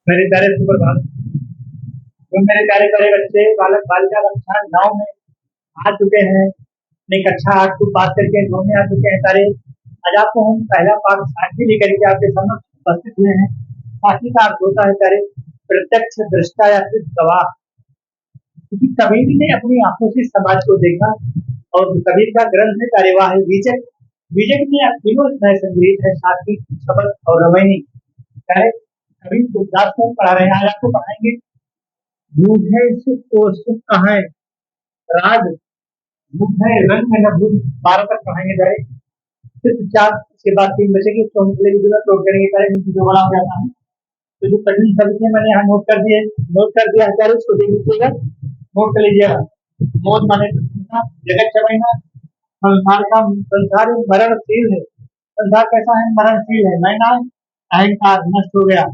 मेरे प्यारे सुप्रभात। जो मेरे प्यारे प्यारे बच्चे बालक बालिका कक्षा 9 में आ चुके हैं, अपनी कक्षा 8 को पास करके 9 में आ चुके हैं सारे। आज आपको हम पहला पाठ सारथी लेकर के आपके समक्ष उपस्थित हुए हैं। सारथी का अर्थ होता है सारे प्रत्यक्ष दृष्टा या फिर गवाह। क्योंकि कबीर ने अपनी आंखों से समाज को देखा और कबीर का ग्रंथ है कार्यवाही विजय। विजय में तीनों अध्याय संग्रहित है, सारथी, शबद और रमैनी। कबीर तुलसीदास को पढ़ा रहे हैं, आज आपको पढ़ाएंगे बूझे सुख को सुख कहाँ है, राग भूख है रंग में न भूख। 12 तक पढ़ाएंगे जाए, सिर्फ 4, इसके बाद 3 बचेंगे। तो हम अगले वीडियो में अपलोड करेंगे सारे, जो बड़ा हो जाता है। तो जो कठिन शब्द थे मैंने यहाँ नोट कर दिया है सारे, उसको देख लीजिएगा, नोट कर लीजिएगा। मोद माने प्रसन्नता, जगत चबैना, संसार मरणशील है। संसार कैसा है? मरणशील है। मैंने अहंकार नष्ट हो गया।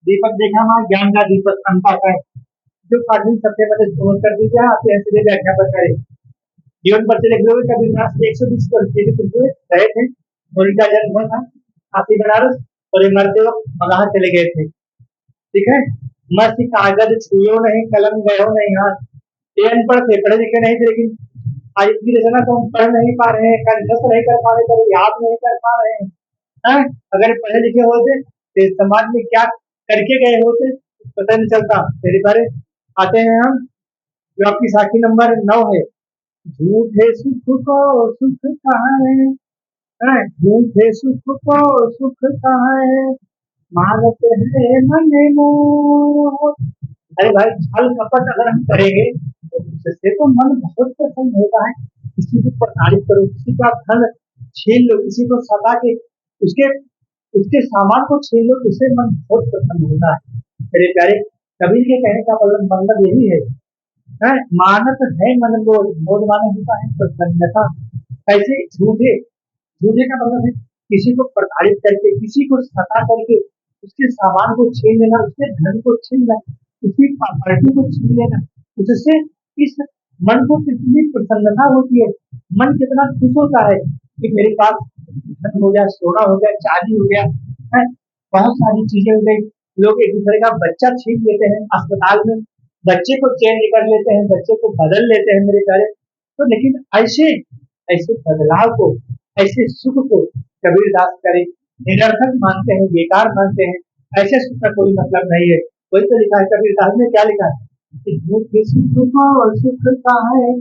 दीपक देखा ना, ज्ञान का दीपक अंता का है। जो कठिन सबसे पहले नोट कर दीजिए, आप यहाँ सीधे व्याख्या पर करें। जीवन पर चले गए कबीरदास 120 वर्ष जीवित रहे थे और इनका जन्म हुआ था काशी बनारस, और ये मरते वक्त मगह चले गए थे। ठीक है। मस्त कागज छुयो नहीं, कलम गयो नहीं हाथ। ये अनपढ़ थे, पढ़े लिखे नहीं थे, लेकिन आज इतनी रचना तो हम पढ़ नहीं पा रहे हैं, कंठस्थ नहीं कर पा रहे, तो याद नहीं कर पा रहे हैं। अगर पढ़े लिखे होते तो इस समाज में क्या करके गए होते पता नहीं चलता। मेरे बारे आते हैं हम, जो आपकी साखी नंबर 9 है। झूठे सुख को सुख कहाँ है, झूठे सुख को सुख कहाँ है, मानते हैं मन मोह। अरे भाई, छल कपट अगर हम करेंगे तो उससे तो मन बहुत प्रसन्न होता है। किसी को प्रताड़ित करो, किसी का धन छीन लो, किसी को सता के उसके उसके सामान को छीन लो, उससे मन बहुत प्रसन्न होता है। मेरे प्यारे, कबीर के कहने का मतलब यही है, मानत है मन मोद। मोद माने होता है प्रसन्नता। ऐसे झूठे, झूठे का मतलब है किसी को प्रताड़ित करके, किसी को सता करके उसके सामान को छीन लेना, उसके धन को छीन लेना, उसकी प्रॉपर्टी को छीन लेना। उससे इस मन को कितनी प्रसन्नता होती है, मन कितना खुश होता है कि मेरे पास धन हो गया, सोना हो गया, चांदी हो गया, है बहुत सारी चीजें हो गई। लोग एक दूसरे का बच्चा छीन लेते हैं अस्पताल में, बच्चे को चेंज कर लेते हैं, बच्चे को बदल लेते हैं मेरे प्यारे। तो लेकिन ऐसे ऐसे बदलाव को, ऐसे सुख को कबीरदास करे निरर्थक मानते हैं, बेकार मानते हैं। ऐसे सुख का कोई मतलब नहीं है। वही तो लिखा है कबीरदास ने, क्या लिखा है कि झूठे सुख को सुख कहाँ है।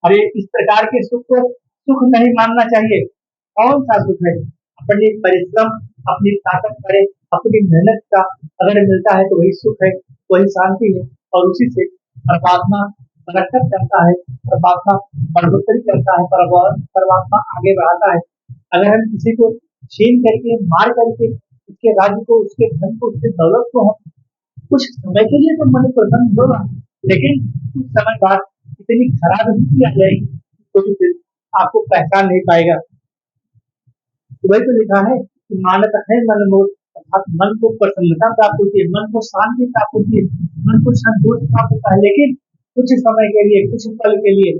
अरे इस प्रकार के सुख को सुख नहीं मानना चाहिए। कौन सा सुख है? अपनी परिश्रम, अपनी ताकत करे, अपनी मेहनत का अगर मिलता है तो वही सुख है, वही शांति है, और उसी से परमात्मा रक्षक करता है, परमात्मा बढ़ोतरी करता है, परमात्मा आगे बढ़ाता है। अगर हम किसी को छीन करके, मार करके उसके राज्य को, उसके धन को, उसके दौलत को हम कुछ समय के लिए तो मन प्रसन्न होगा, लेकिन कुछ समय बाद इतनी खराब स्थिति आ जाएगी कोई फिर आपको पहचान नहीं पाएगा। तो वही तो लिखा है कि मानत है मन मोद, अर्थात मन को प्रसन्नता प्राप्त होती है, मन को शांति प्राप्त होती है, मन को संतोष प्राप्त होता है, लेकिन कुछ समय के लिए, कुछ पल के लिए,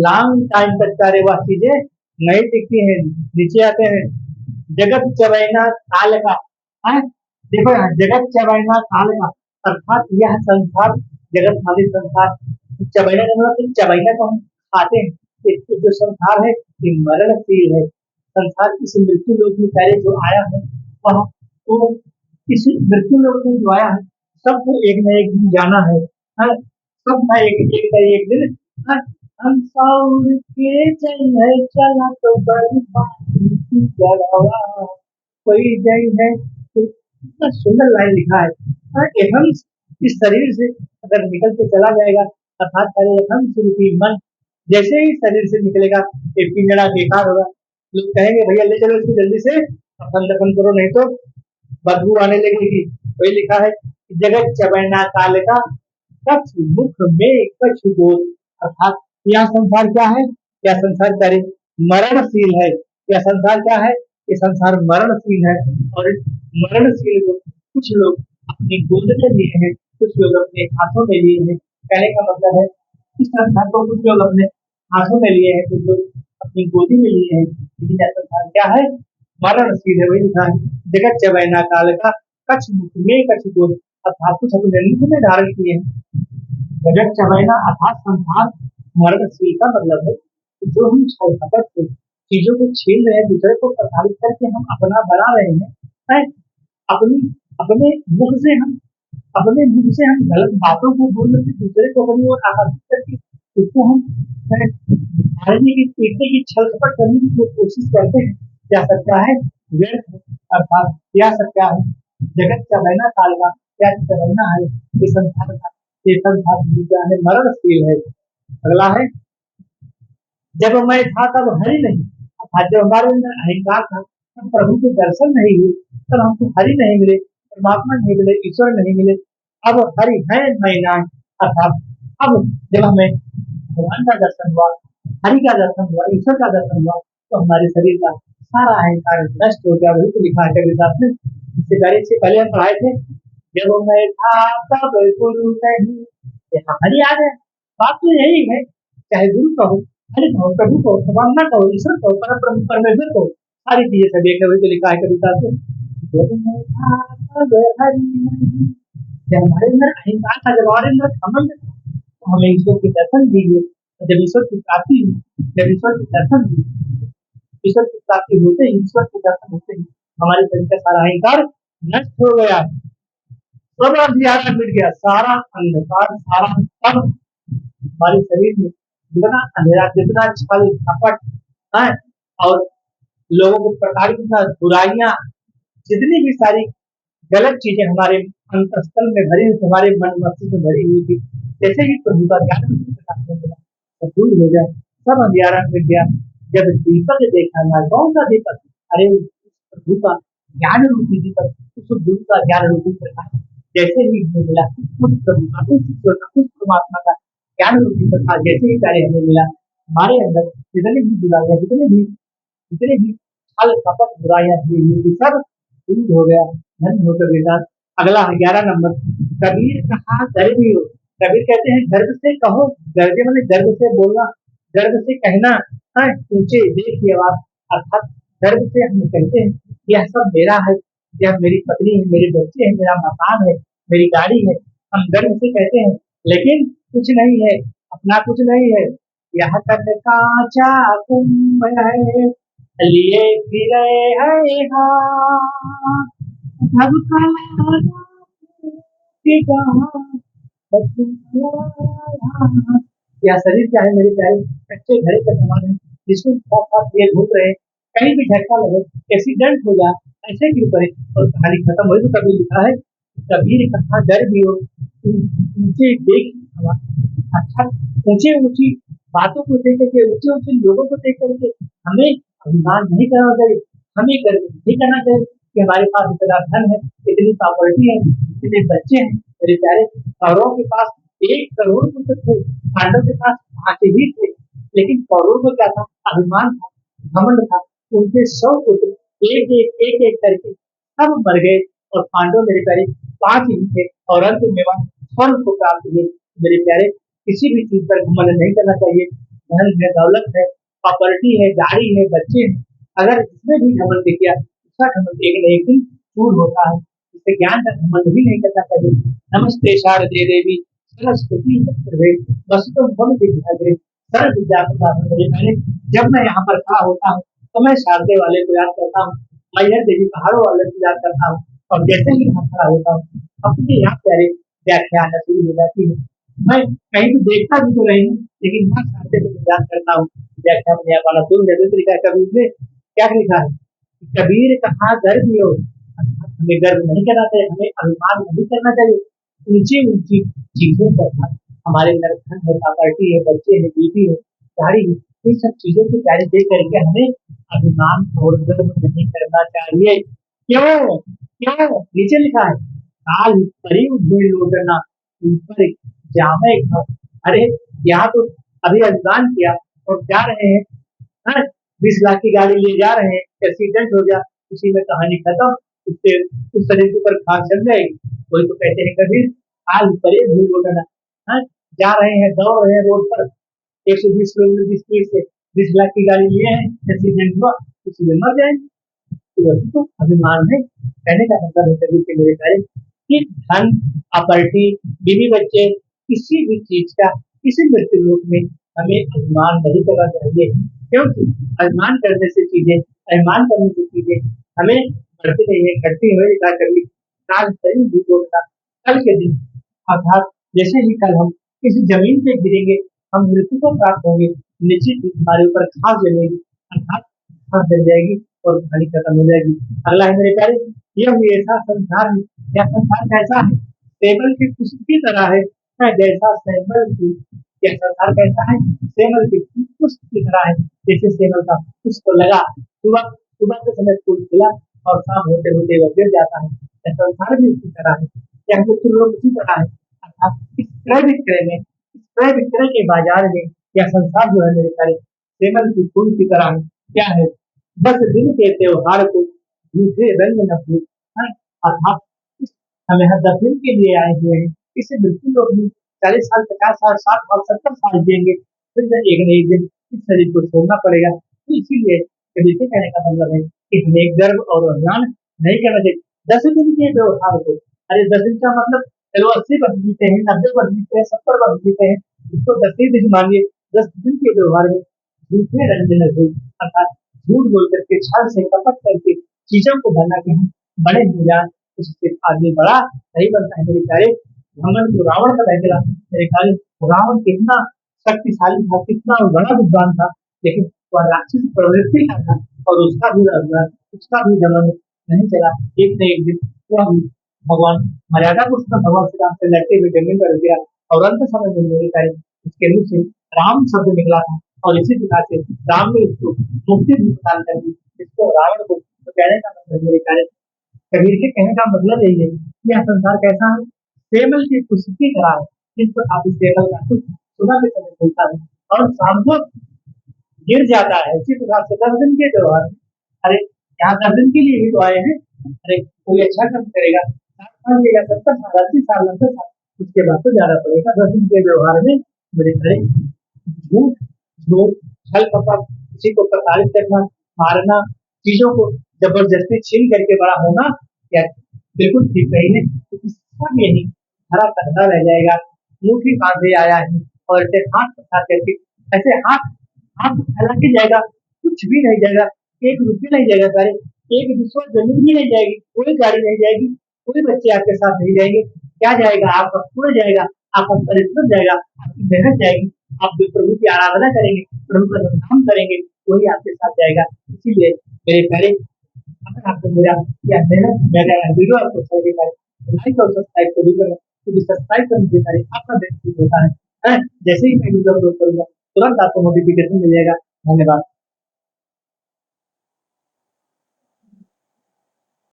लॉन्ग टाइम तक सारे वह चीजें नहीं दिखती हैं। नीचे आते हैं, जगत चबैना काल का है। देखो यहाँ, जगत चबैना काल का, अर्थात यह संसार, जगत माने संसार, चबैना का मतलब चबैना को हम खाते हैं। ये जो संसार है ये मरणशील है। संसार इस मृत्यु लोक में पहले जो आया है वह तो इस मृत्यु लोक में जो आया है सबको एक न एक दिन जाना है। सब ना एक न एक दिन, हाँ, हम सौर के चले चला तो बड़ी जगवा कोई जय है। कितना सुंदर लाइन लिखा है। कि हम इस शरीर से अगर निकल के चला जाएगा, अर्थात पहले हम रूपी मन जैसे ही शरीर से निकलेगा ये पिंजड़ा बेकार होगा। लोग कहेंगे भैया ले चलो इसको जल्दी से अपन दफन करो, नहीं तो बदबू आने लगेगी। वही लिखा है कि जगत चबैना काल का, कछ मुख में कछ बोल। अर्थात यह संसार क्या है? यह संसार करे मरणशील है। यह संसार क्या है? ये संसार मरणशील है, और इस मरणशील को कुछ लोग अपनी गोद में लिए हैं, कुछ लोग अपने हाथों में लिए हैं। कहने का मतलब है इस संसार को कुछ लोग अपने हाथों में लिए हैं, कुछ लोग अपनी गोदी में लिए हैं, लेकिन यह संसार क्या है? मरणशील है। वही लिखा है जगत चबैना काल का, कछ मुख में कछ बोल। अर्थात कुछ अपने मुख में धारण किए हैं। जगत चवैना अर्थात संसार मरणशील का मतलब है कि जो हम छल कपट से चीजों को छीन रहे हैं, दूसरे को प्रताड़ित करके हम अपना बना रहे हैं। अपनी अपने मुख से हम गलत बातों को बोल के दूसरे को अपनी ओर आकर्षित करके उसको हम मारने की, पीटने की, छल कपट करने की जो कोशिश करते हैं, क्या सकता है व्यर्थ है। अर्थात क्या सकता है जगत चवैना काल का क्या चवैना है ये संसार का, ये संसार क्या है मरणशील है। अगला है जब मैं था तब हरि नहीं, अर्थात जब हमारे अंदर अहंकार था तब प्रभु के दर्शन नहीं हुए, तब हमको हरि नहीं मिले, परमात्मा नहीं मिले, ईश्वर नहीं मिले। अब हरि है मैं नाम, अर्थात अब जब हमें भगवान का दर्शन हुआ, हरि का दर्शन हुआ, ईश्वर का दर्शन हुआ, तो हमारे शरीर का सारा अहंकार नष्ट हो गया। वही तो लिखा है कबीरदास ने, इससे पहले हम पढ़ाए थे, जब मैं था तब गुरु नहीं, यहाँ हरि आ गया। बात तो यही है, चाहे गुरु कहो, हरि कहो, प्रभु कहो, भगवान कहो, ईश्वर कहो, परमेश्वर कहो, सारी चीजें सब एक है। वही तो लिखा है कबीरदास ने, जब मैं था तब हरि नहीं। जब हमारे अंदर अहंकार था, जब हमारे अंदर घमंड था, तो हमें ईश्वर के दर्शन दिए। जब ईश्वर की प्राप्ति हुई, जब ईश्वर के दर्शन हुए, ईश्वर की प्राप्ति होते ही, ईश्वर के दर्शन होते ही हमारे शरीर का सारा अहंकार नष्ट हो गया, सब अंधियारा मिट गया, सारा अंधकार, सारा सब हमारे शरीर में जितना अंधेरा, जितना छल कपट है और लोगों को प्रताड़ित करना, बुराइयां, जितनी भी सारी गलत चीजें हमारे अंतस्थल में भरी हुई, हमारे मन मस्तिष्क में भरी हुई थी, जैसे ही प्रभु का ज्ञान सब दूर हो गया, सब अंधियारा मिट गया। जब दीपक देखा ना, कौन सा दीपक, अरे प्रभु का ज्ञान रूपी दीपक, उस गुरु का ज्ञान रूपी प्रकाश जैसे ही हमें मिला, उस प्रभु का, उस ईश्वर का, उस परमात्मा का ज्ञान रूपी प्रकाश जैसे ही कार्य हमें मिला, हमारे अंदर जितने भी बुराइयां, जितने भी छल कपट बुराइयां थी, सब दूर हो गया, धन्य हो कबीर। अगला है 11 नंबर, कबीर कहा गर्भी हो। कबीर कहते हैं गर्व से कहो, गर्व मतलब गर्व से बोलना, गर्व से कहना है, ऊंचे देख की आवाज, अर्थात गर्व से हम कहते हैं यह सब मेरा है, यह मेरी पत्नी है, मेरे बच्चे हैं, मेरा मकान है, मेरी गाड़ी है, हम गर्व से कहते हैं, लेकिन कुछ नहीं है, अपना कुछ नहीं है। यह तक कांचा कुंभ है, लिए फिरे है हाथ, यह शरीर क्या है मेरे प्यारे, कच्चे घड़े के समान है, जिसको साथ ये घूम रहे, कहीं भी झटका लगे, एक्सीडेंट हो जाए, ऐसे क्यों करे, और कहानी खत्म हो। तो कबीर लिखा है, कबीर कहा डर भी हो, ऊंचे देख, अच्छा ऊंचे ऊंची बातों को देख करके, ऊंचे ऊंचे लोगों को देख करके हमें अभिमान नहीं करना चाहिए, हमें गर्व नहीं करना चाहिए कि हमारे पास इतना धन है, इतनी प्रॉपर्टी है, इतने बच्चे हैं। मेरे प्यारे, कौरवों के पास 1 करोड़ पुत्र थे, पांडव के पास 5 ही थे, लेकिन कौरवों को क्या था, अभिमान था, घमंड था। उनके 100 पुत्र एक करके सब मर गए, और पांडव मेरे प्यारे 5 ही थे, और अंत में स्वर्ग को प्राप्त हुए। मेरे प्यारे, किसी भी चीज पर घमंड नहीं करना चाहिए, धन है, दौलत है, प्रॉपर्टी है, गाड़ी है, बच्चे हैं, अगर इसमें भी घमंड किया, उसका घमंड एक न एक दिन दूर होता है। इससे ज्ञान का घमंड भी नहीं करना चाहिए। नमस्ते शारदे देवी सरस्वती वस्तु मम विद्याग्रे सर्व विद्या प्रदान। मैंने जब मैं यहाँ पर खड़ा होता हूँ तो मैं शारदे वाले को याद करता हूँ, मैहर देवी पहाड़ों वाले को याद करता हूँ, और जैसे ही यहाँ खड़ा होता हूँ अपने यहाँ प्यारे व्याख्यान शुरू हो जाती है। मैं कहीं तो देखता भी तो नहीं, लेकिन मैं शारदे को याद करता हूँ, व्याख्या में यहाँ वाला शुरू हो जाता है। कबीर ने क्या लिखा है, कबीर कहा गर्व हो, हमें गर्व नहीं करना चाहिए, हमें अभिमान नहीं करना चाहिए, ऊंची ऊंची चीजों पर, हमारे अंदर धन है, प्रॉपर्टी है, बच्चे हैं, बीवी है, गाड़ी है, इन सब चीजों को जारी दे करके हमें अभिमान और गर्व नहीं करना चाहिए। क्यों क्यों, नीचे लिखा है, काल परी हुई लौटना ऊपर जामे घर। अरे यहाँ तो अभी अभिमान किया और जा रहे हैं, 20 लाख की गाड़ी ले जा रहे हैं, एक्सीडेंट हो गया, उसी में कहानी खत्म, उससे उस शरीर के ऊपर खास चल जाएगी। वही तो कहते हैं कबीर, काल परे भूल लौटना, जा रहे हैं, दौड़ रहे हैं रोड पर 120 किलोमीटर की स्पीड से, 20 लाख की गाड़ी लिए हैं, एक्सीडेंट हुआ, उसी में मर जाएंगे। तो वही तो अभिमान है, कहने का मतलब है कबीर के मेरे प्यारे, कि धन, प्रॉपर्टी, बीवी बच्चे, किसी भी चीज का किसी मृत्यु लोक में हमें अभिमान नहीं करना चाहिए, क्योंकि अभिमान करने से चीजें हमें बढ़ती नहीं है, घटती हुई दिखा कभी काल शरीर भी होता कल के दिन, अर्थात जैसे ही कल हम किसी जमीन पे गिरेंगे, हम मृत्यु को प्राप्त होंगे, निश्चित ही हमारे ऊपर घास जमेगी, अर्थात घास जम जाएगी और कहानी खत्म हो जाएगी। अगला है मेरे प्यारे, यह भी ऐसा संसार है, यह संसार कैसा है, टेबल की कुछ की तरह है, जैसा सेमल की, यह संसार कैसा है, सेमल की पुष्प की तरह है, जैसे सेमल का पुष्प लगा, सुबह सुबह के समय फूल खिला और शाम होते होते वह गिर जाता है, यह संसार भी उसी तरह है, यह मृत्यु लोग उसी तरह है, अर्थात इस क्रय विक्रय में, इस क्रय विक्रय के बाजार में यह संसार जो है मेरे प्यारे सेमल की फूल की तरह है, क्या है, 10 दिन के त्योहार को दूसरे रंग न भूल, अर्थात इस हम यहाँ 10 दिन के लिए आए हुए हैं, इसे बिल्कुल लोग भी 40 साल 50 साल 60 साल 70 साल जिएंगे, फिर एक न एक दिन इस शरीर को छोड़ना पड़ेगा, तो इसीलिए कभी से कहने का मतलब है कि हमें गर्व और अभिमान नहीं करना चाहिए। 10 दिन के व्यवहार को, अरे 10 दिन का मतलब चलो 80 वर्ष जीते हैं, 90 वर्ष जीते हैं, 70 वर्ष जीते हैं, इसको 10 ही दिन मानिए, 10 दिन के व्यवहार में झूठे रंग न भूल, अर्थात झूठ बोल करके छल से कपट करके चीजों को बना के हम बड़े हो जाए, उससे आदमी बड़ा नहीं बनता है मेरे प्यारे। घमंड तो रावण का रह गया मेरे प्यारे, रावण कितना शक्तिशाली था, कितना बड़ा विद्वान था, लेकिन वह राक्षस प्रवृत्ति का था और उसका भी घमंड नहीं चला, एक न एक दिन वह भी भगवान मर्यादा पुरुषोत्तम भगवान श्री राम से लड़ते हुए जमीन पर गिरा और अंत समय में मेरे प्यारे उसके मुंह से राम शब्द निकला था और इसी प्रकार से राम ने उसको मुक्ति भी प्रदान कर दी, इसको रावण को तो कहने का मतलब मेरे प्यारे, कबीर के कहने का मतलब यही है कि यह संसार कैसा है, सेमल की खुशी की तरह है, जिस पर आप सेमल का कुछ सुबह के समय खुलता है और शाम को गिर जाता है, इसी प्रकार से 10 दिन के त्योहार में, अरे यहाँ 10 दिन के लिए ही तो आए हैं, अरे कोई अच्छा काम करेगा 60 साल जिएगा, 70 साल 80 साल 90 साल उसके बाद तो जाना पड़ेगा, 10 दिन के व्यवहार में मेरे खड़े झूठ झूठ छल कपट, किसी को प्रताड़ित करना, मारना, चीजों को जबरदस्ती छीन करके बड़ा होना, या बिल्कुल ठीक नहीं है, तो सब यही हरा कहता रह जाएगा, मुंह की बांधे आया है और ऐसे हाथ पकड़ा करके ऐसे हाथ हाथ फैला के जाएगा, कुछ भी नहीं जाएगा, 1 रुपया नहीं जाएगा, सारे 1 बिस्वा जमीन भी नहीं जाएगी, कोई गाड़ी नहीं जाएगी, कोई बच्चे आपके साथ नहीं जाएंगे, क्या जाएगा आपका पूरा जाएगा, आपका परिश्रम जाएगा, आपकी मेहनत जाएगी, आप जो प्रभु की आराधना करेंगे, प्रभु का नाम करेंगे, वही आपके साथ जाएगा। इसीलिए मेरे प्यारे, अगर आपको मेरा यह मेहनत मेरा वीडियो आपको अच्छा लगेगा तो लाइक और सब्सक्राइब जरूर करें, क्योंकि सब्सक्राइब करने से पहले आपका बेनिफिट होता है, जैसे ही मैं वीडियो अपलोड करूंगा तुरंत आपको नोटिफिकेशन मिल जाएगा। धन्यवाद।